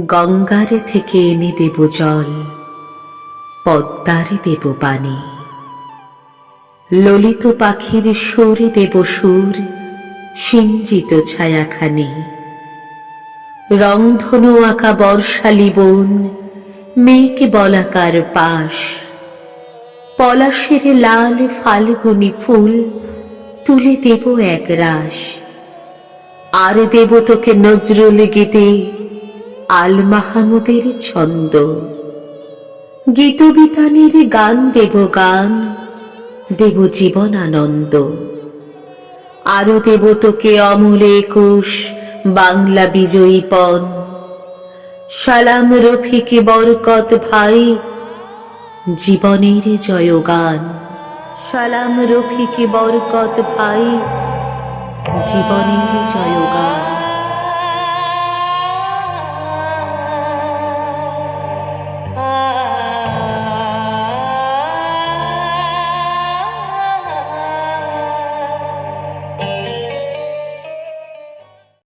গঙ্গার থেকে এনে দেব জল, পদ্মার দেব পানি। ললিত পাখির সুরে দেব সুর, সিঞ্চিত ছায়াখানি। রংধনু আঁকা বর্ষালি বন, মেঘ বলাকার পাশ। পলাশের লাল ফাল্গুনি ফুল তুলে দেব এক রাশ। আর দেব তোকে নজরুল গীতে আল মাহমুদের ছন্দ। গীতবিতানের গান দেব গান, দেব জীবন আনন্দ। আরো দেব তোকে অমল একুশ বাংলা বিজয়ীপন। সালাম রফিক বরকত ভাই, জীবনের জয়গান। সালাম রফিক বরকত ভাই, জীবনের জয়গান।